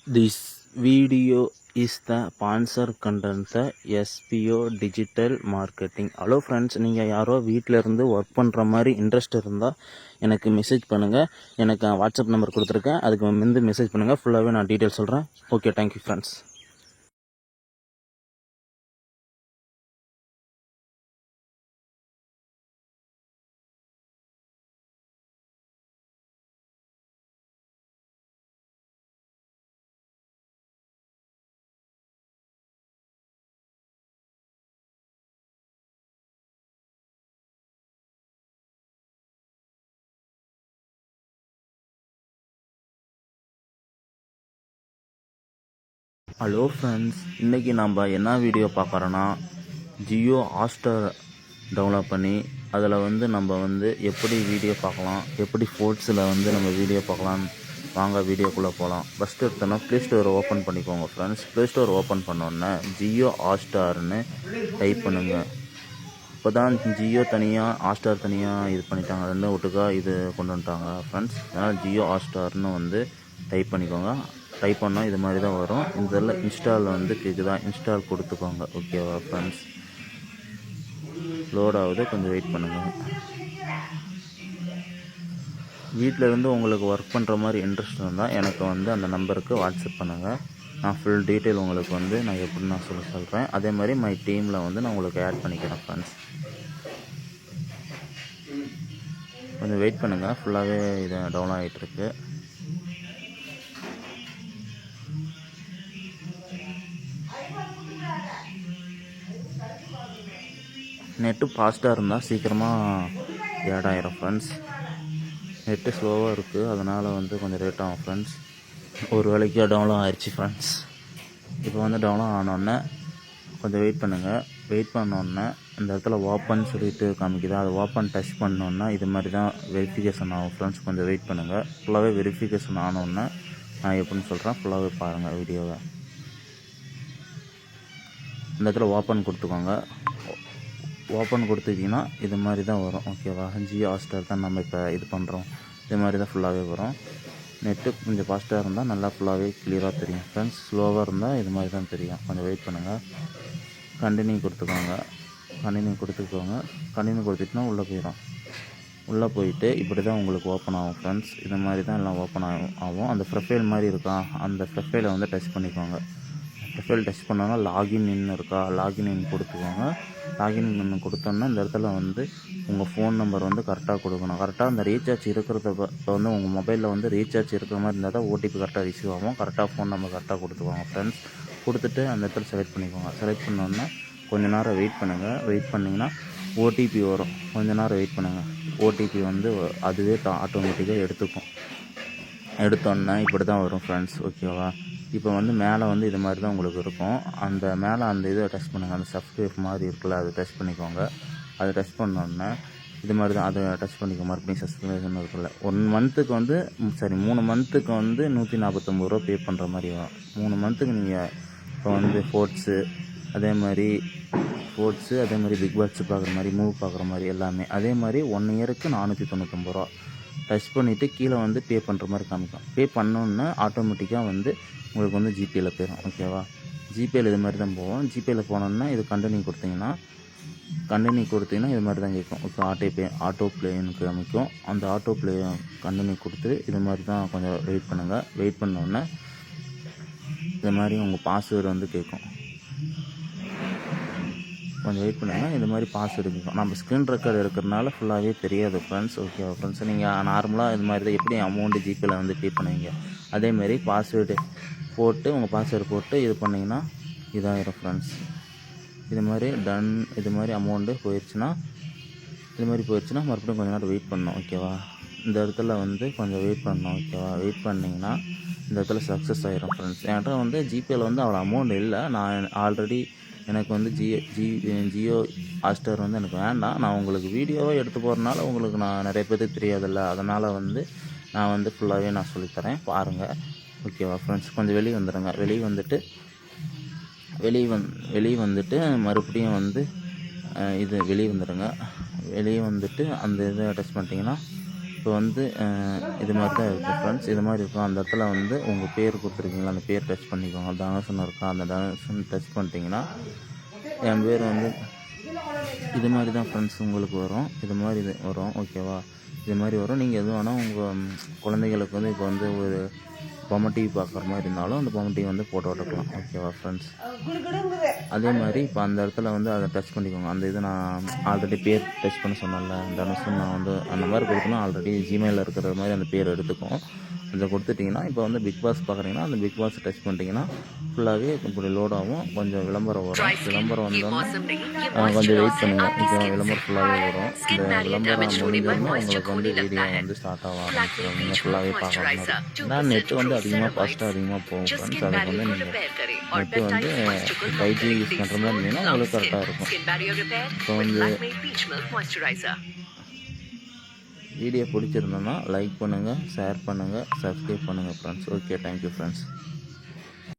This video is the sponsor content the SPO digital marketing. Hello friends, நீங்கள் யாரோ வீட்டில் இருந்து ஒர்க் பண்ணுற மாதிரி இன்ட்ரெஸ்ட் இருந்தால் எனக்கு மெசேஜ் பண்ணுங்கள். எனக்கு வாட்ஸ்அப் நம்பர் கொடுத்துருக்கேன், அதுக்கு வந்து மெசேஜ் பண்ணுங்கள். ஃபுல்லாகவே நான் டீட்டெயில் சொல்கிறேன். Okay, thank you friends. Hello friends, இன்றைக்கி நம்ம என்ன வீடியோ பார்க்குறோன்னா, ஜியோ ஹாட்ஸ்டார் டவுன்லோட் பண்ணி அதில் வந்து நம்ம வந்து எப்படி வீடியோ பார்க்கலாம், எப்படி ஸ்போர்ட்ஸில் வந்து நம்ம வீடியோ பார்க்கலாம். வாங்க வீடியோக்குள்ளே போகலாம். ஃபஸ்ட்டு எடுத்தோன்னா ப்ளே ஸ்டோரை ஓப்பன் பண்ணிக்கோங்க ஃப்ரெண்ட்ஸ். ப்ளே ஸ்டோர் ஓப்பன் பண்ணோன்னே ஜியோ ஹாட்ஸ்டார்னு டைப் பண்ணுங்கள். இப்போ தான் ஜியோ தனியாக ஹாட்ஸ்டார் தனியாக இது பண்ணிட்டாங்க, ரெண்டும் ஒட்டுக்கா இது கொண்டு வந்துட்டாங்க ஃப்ரெண்ட்ஸ். அதனால் ஜியோ ஹாட்ஸ்டார்னு வந்து டைப் பண்ணிக்கோங்க. டைப் பண்ணால் இது மாதிரி தான் வரும். இதில் இன்ஸ்டால் வந்து கேட்குதா, இன்ஸ்டால் கொடுத்துக்கோங்க. ஓகேவா ஃப்ரெண்ட்ஸ், லோட் ஆகுது, கொஞ்சம் வெயிட் பண்ணுங்கள். வீட்டில் இருந்து உங்களுக்கு ஒர்க் பண்ணுற மாதிரி இன்ட்ரெஸ்ட் இருந்தால் எனக்கு வந்து அந்த நம்பருக்கு வாட்ஸ்அப் பண்ணுங்கள். நான் ஃபுல் டீட்டெயில் உங்களுக்கு வந்து நான் எப்படி நான் சொல்கிறேன். அதே மாதிரி மை டீமில் வந்து நான் உங்களுக்கு ஆட் பண்ணிக்கிறேன் ஃப்ரெண்ட்ஸ். கொஞ்சம் வெயிட் பண்ணுங்கள், ஃபுல்லாகவே இது டவுன் ஆகிட்டுருக்கு. நெட்டு ஃபாஸ்ட்டாக இருந்தால் சீக்கிரமாக ஆட் ஆகிரும் ஃப்ரெண்ட்ஸ். நெட்டு ஸ்லோவாக இருக்குது, அதனால் வந்து கொஞ்சம் லேட் ஆகும் ஃப்ரெண்ட்ஸ். ஒரு வேலைக்கு டவுன்லோட் ஆயிடுச்சு ஃப்ரெண்ட்ஸ். இப்போ வந்து டவுன்லோட் ஆனோடனே கொஞ்சம் வெயிட் பண்ணுங்கள். வெயிட் பண்ணோடனே இந்த இடத்துல ஓப்பன் சொல்லிட்டு காமிக்குதா, அது ஓப்பன் டச் பண்ணோன்னா இது மாதிரி தான் வெரிஃபிகேஷன் ஆகும் ஃப்ரெண்ட்ஸ். கொஞ்சம் வெயிட் பண்ணுங்கள். ஃபுல்லாகவே வெரிஃபிகேஷன் ஆனோடனே நான் எப்படின்னு சொல்கிறேன், ஃபுல்லாகவே பாருங்கள் வீடியோவை. இந்த இடத்துல ஓப்பன் கொடுத்துக்கோங்க. ஓப்பன் கொடுத்துட்டிங்கன்னா இது மாதிரி தான் வரும். ஓகேவா, ஜியோ ஹாட்ஸ்டார் தான் நம்ம இப்போ இது பண்ணுறோம். இது மாதிரி தான் ஃபுல்லாகவே வரும். நெட்டு கொஞ்சம் ஃபாஸ்ட்டாக இருந்தால் நல்லா ஃபுல்லாகவே கிளியராக தெரியும் ஃப்ரெண்ட்ஸ். ஸ்லோவாக இருந்தால் இது மாதிரி தான் தெரியும். கொஞ்சம் வெயிட் பண்ணுங்கள். கண்டினியூ கொடுத்துக்கோங்க. கண்டினியூ கொடுத்துட்டுனா உள்ளே போயிடும். உள்ளே போயிட்டு இப்படி தான் உங்களுக்கு ஓப்பன் ஆகும் ஃப்ரெண்ட்ஸ். இது மாதிரி தான் எல்லாம் ஓப்பன் ஆகும். அந்த ப்ரொஃபைல் மாதிரி இருக்கா, அந்த ப்ரொஃபைலை வந்து டச் பண்ணிக்கோங்க. ப்ரொஃபைல் டச் பண்ணோன்னா லாகின் இருக்கா, லாகின் கொடுத்துக்கோங்க. லாகின் கொடுத்தோன்னா இந்த இடத்துல வந்து உங்கள் ஃபோன் நம்பர் வந்து கரெக்டாக கொடுக்கணும். கரெக்டாக அந்த ரீசார்ஜ் இருக்கிறத இப்போ வந்து உங்கள் மொபைலில் வந்து ரீசார்ஜ் இருக்கிற மாதிரி இருந்தால் தான் ஓடிபி கரெக்டாக ரிசீவ் ஆகும். கரெக்டாக ஃபோன் நம்பர் கரெக்டாக கொடுத்துக்கோங்க ஃப்ரெண்ட்ஸ். கொடுத்துட்டு அந்த இடத்துல செலக்ட் பண்ணிக்கோங்க. செலக்ட் பண்ணோன்னா கொஞ்சம் நேரம் வெயிட் பண்ணுங்கள். வெயிட் பண்ணிங்கன்னா ஓடிபி வரும். கொஞ்சம் நேரம் வெயிட் பண்ணுங்கள். ஓடிபி வந்து அதுவே ஆட்டோமேட்டிக்காக எடுத்துக்கும். எடுத்தோன்னா இப்படி தான் வரும் ஃப்ரெண்ட்ஸ். ஓகேவா, இப்போ வந்து மேலே வந்து இது மாதிரி தான் உங்களுக்கு இருக்கும். அந்த மேலே அந்த இதை டச் பண்ணுங்கள். அந்த சப்ஸ்கிரைப் மாதிரி இருக்குல்ல, அதை டச் பண்ணிக்கோங்க. அதை டச் பண்ணோன்னே இது மாதிரி தான் அதை டச் பண்ணிக்கோ. மறுபடியும் சப்ஸ்கிரிப்ஷன் இருக்குல்ல, 1 மந்த்துக்கு வந்து 3 மந்த்துக்கு வந்து 149 ரூபா பே பண்ணுற மாதிரி வரும். 3 மந்த்துக்கு நீங்கள் இப்போ வந்து ஸ்போர்ட்ஸு அதே மாதிரி பிக் பாஸ் பார்க்குற மாதிரி, மூவி பார்க்குற மாதிரி எல்லாமே. அதே மாதிரி 1 இயருக்கு 499 ரூபா டச் பண்ணிவிட்டு கீழே வந்து பே பண்ணுற மாதிரி காமிக்கும். பே பண்ணோன்னே ஆட்டோமேட்டிக்காக வந்து உங்களுக்கு வந்து ஜிபேயில் போயிடும். ஓகேவா, ஜிபேயில் இது மாதிரி தான் போகும். ஜிபேயில் போனோன்னா இது கண்டினியூ கொடுத்தீங்கன்னா இது மாதிரி தான் கேட்கும். இப்போ ஆட்டோ ப்ளேன்னு காமிக்கும். அந்த ஆட்டோ ப்ளே கண்டினியூ கொடுத்து இது மாதிரி தான் கொஞ்சம் வெயிட் பண்ணுங்கள். வெயிட் பண்ணோன்னே இது மாதிரி உங்கள் பாஸ்வேர்டு வந்து கேட்கும். கொஞ்சம் வெயிட் பண்ணுங்கள். இது மாதிரி பாஸ்வேர்டு கேட்கும். நம்ம ஸ்க்ரீன் ரெக்கார்டு இருக்கிறதுனால ஃபுல்லாகவே தெரியாது ஃப்ரெண்ட்ஸ். ஓகேவா ஃப்ரெண்ட்ஸ், நீங்கள் நார்மலாக இது மாதிரி தான் எப்படி அமௌண்ட்டு ஜிபேயில் வந்து பே பண்ணுவீங்க அதேமாரி பாஸ்வேர்டு போட்டு உங்கள் பாஸ்வேர்டு போட்டு இது பண்ணிங்கன்னா இதாகிடும் ஃப்ரெண்ட்ஸ். இது மாதிரி டன். இது மாதிரி அமௌண்ட்டு போயிடுச்சுன்னா மறுபடியும் கொஞ்சம் நேரம் வெயிட் பண்ணணும். ஓகேவா, இந்த இடத்துல வந்து கொஞ்சம் வெயிட் பண்ணணும். ஓகேவா, வெயிட் பண்ணிங்கன்னா இந்த இடத்துல சக்ஸஸ் ஆகிடும் ஃப்ரெண்ட்ஸ். என்கிட்ட வந்து ஜிபேயில் வந்து அவ்வளோ அமௌண்ட் இல்லை. நான் ஆல்ரெடி எனக்கு வந்து ஜியோ ஹாட்ஸ்டார் வந்து எனக்கு வேண்டாம். நான் உங்களுக்கு வீடியோவை எடுத்து போகிறனால உங்களுக்கு நான் நிறைய பேருக்கு தெரியாதில்ல, அதனால் வந்து நான் வந்து ஃபுல்லாகவே நான் சொல்லித்தரேன், பாருங்கள். ஓகேவா ஃப்ரெண்ட்ஸ், கொஞ்சம் வெளியே வந்துடுங்க. வெளியே வந்துட்டு மறுபடியும் வந்து வெளியே வந்துடுங்க. வெளியே வந்துட்டு அந்த இதை டச் பண்ணிட்டீங்கன்னா இப்போ வந்து இது மாதிரி தான் இருக்குது ஃப்ரெண்ட்ஸ். இது மாதிரி இருக்கும். அந்த இடத்துல வந்து உங்கள் பேர் கொடுத்துருக்கீங்களா, அந்த பேர் டச் பண்ணிக்கோங்க. தனுஷன் இருக்கா, அந்த தனுஷன் டச் பண்ணிட்டீங்கன்னா என் பேர் வந்து இது மாதிரி தான் ஃப்ரெண்ட்ஸ் உங்களுக்கு வரும். இது மாதிரி இது வரும், ஓகேவா? இது மாதிரி வரும். நீங்கள் எது வேணால் உங்கள் குழந்தைகளுக்கு வந்து இப்போ வந்து ஒரு பொம்மை டிவி பார்க்குற மாதிரி இருந்தாலும் அந்த பொம்மை டிவி வந்து போட்டு விட்டுக்கலாம், ஓகேவா ஃப்ரெண்ட்ஸ்? அதே மாதிரி இப்போ அந்த இடத்துல வந்து அதை டச் பண்ணிக்கோங்க. அந்த இது நான் ஆல்ரெடி பேர் டச் பண்ண சொன்னேன்ல, தனுஷன் நான் வந்து அந்த மாதிரி கொடுக்கணும். ஆல்ரெடி ஜிமெயிலில் இருக்கிற மாதிரி அந்த பேர் எடுத்துக்கும். அதை கொடுத்துட்டிங்கன்னா இப்போ வந்து பிக் பாஸ் பார்க்குறீங்கன்னா அந்த பிக் பாஸ் டச் பண்ணிட்டீங்கன்னா ஃபுல்லாகவே இப்படி லோட் ஆகும். கொஞ்சம் விளம்பரம் வரும். விளம்பரம் வந்தோன்னே கொஞ்சம் வெயிட் பண்ணுங்கள். இப்போ விளம்பரம் ஃபுல்லாகவே வரும். இந்த விளம்பரம் முடிஞ்சோடனே உங்களுக்கு வந்து வீடியோ வந்து ஸ்டார்ட் ஆக ஆரம்பிச்சிடும். நீங்கள் ஃபுல்லாகவே பார்க்கலாம். நான் நெட்டு வந்து அதிகமாக ஃபாஸ்ட்டாக அதிகமாக போகும் ஃப்ரெண்ட்ஸ். அதுக்கு வந்து நீங்கள் நெட்டு வந்து 5G யூஸ் பண்ணுற மாதிரி இருந்தீங்கன்னா உங்களுக்கு கரெக்டாக இருக்கும். இப்போ வந்து வீடியோ பிடிச்சிருந்தோன்னா லைக் பண்ணுங்கள், ஷேர் பண்ணுங்கள், சப்ஸ்கிரைப் பண்ணுங்கள் ஃப்ரெண்ட்ஸ். Okay, thank you friends.